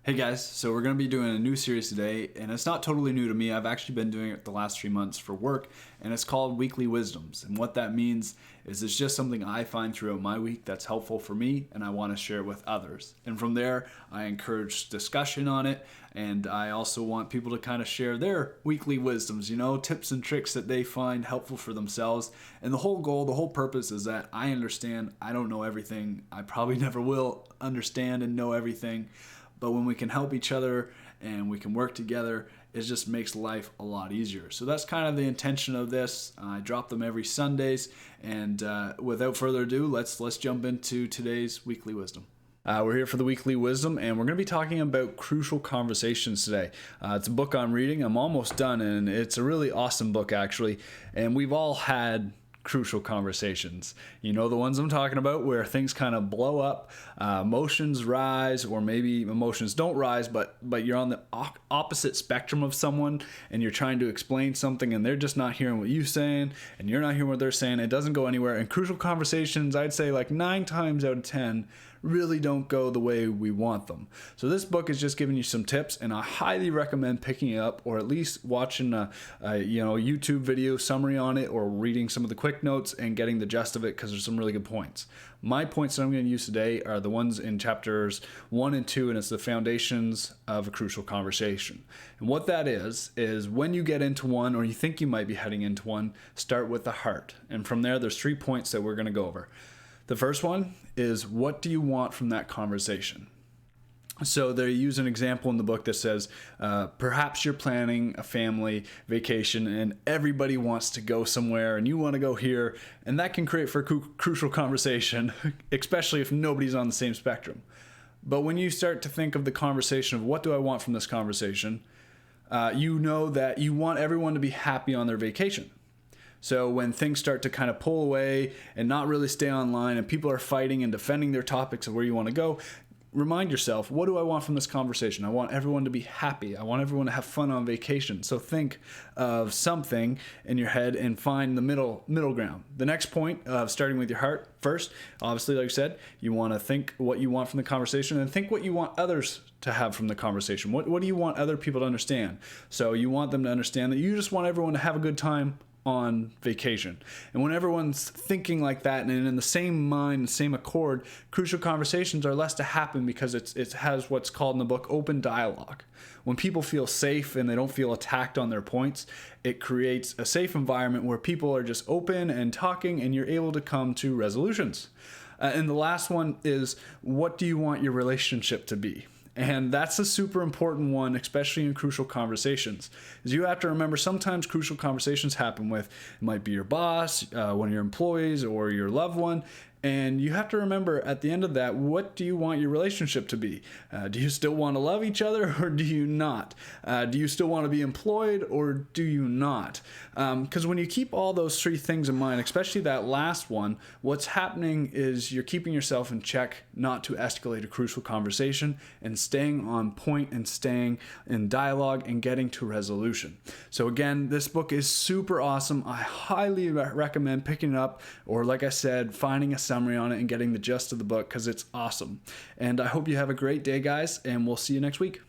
Hey guys, so we're going to be doing a new series today, and it's not totally new to me. I've actually been doing it the last 3 months for work, and it's called Weekly Wisdoms. And what that means is it's just something I find throughout my week that's helpful for me, and I want to share it with others. And from there, I encourage discussion on it, and I also want people to kind of share their weekly wisdoms, tips and tricks that they find helpful for themselves. And the whole goal, the whole purpose is that I understand I don't know everything. I probably never will understand and know everything. But when we can help each other and we can work together, it just makes life a lot easier. So that's kind of the intention of this. I drop them every Sundays. And without further ado, let's jump into today's Weekly Wisdom. We're here for the Weekly Wisdom, and we're going to be talking about crucial conversations today. It's a book I'm reading. I'm almost done, and it's a really awesome book, actually. And we've all had crucial conversations. You know the ones I'm talking about, where things kind of blow up, emotions rise, or maybe emotions don't rise, but you're on the opposite spectrum of someone, and you're trying to explain something, and they're just not hearing what you're saying, and you're not hearing what they're saying. It doesn't go anywhere. And crucial conversations, I'd say like 9 times out of 10, really don't go the way we want them. So this book is just giving you some tips, and I highly recommend picking it up, or at least watching a YouTube video summary on it, or reading some of the quick notes and getting the gist of it, because there's some really good points. My points that I'm going to use today are the ones in chapters 1 and 2, and it's the foundations of a crucial conversation. And what that is when you get into one, or you think you might be heading into one, start with the heart. And from there, there's 3 points that we're going to go over. The first one is, what do you want from that conversation? So they use an example in the book that says, perhaps you're planning a family vacation and everybody wants to go somewhere and you want to go here, and that can create for a crucial conversation, especially if nobody's on the same spectrum. But when you start to think of the conversation of what do I want from this conversation, you know that you want everyone to be happy on their vacation. So when things start to kind of pull away and not really stay online, and people are fighting and defending their topics of where you want to go, remind yourself, what do I want from this conversation? I want everyone to be happy. I want everyone to have fun on vacation. So think of something in your head and find the middle ground. The next point of starting with your heart first, obviously, like I said, you want to think what you want from the conversation, and think what you want others to have from the conversation. What do you want other people to understand? So you want them to understand that you just want everyone to have a good time on vacation. And when everyone's thinking like that and in the same mind, same accord, crucial conversations are less to happen, because it has what's called in the book open dialogue. When people feel safe and they don't feel attacked on their points, it creates a safe environment where people are just open and talking, and you're able to come to resolutions. And the last one is, what do you want your relationship to be? And that's a super important one, especially in crucial conversations. Is you have to remember, sometimes crucial conversations happen with, it might be your boss, one of your employees, or your loved one. And you have to remember at the end of that, what do you want your relationship to be? Do you still want to love each other, or do you not? Do you still want to be employed, or do you not? Because when you keep all those 3 things in mind, especially that last one, what's happening is you're keeping yourself in check not to escalate a crucial conversation, and staying on point and staying in dialogue and getting to resolution. So again, this book is super awesome. I highly recommend picking it up, or like I said, finding a summary on it and getting the gist of the book, because it's awesome. And I hope you have a great day, guys, and we'll see you next week.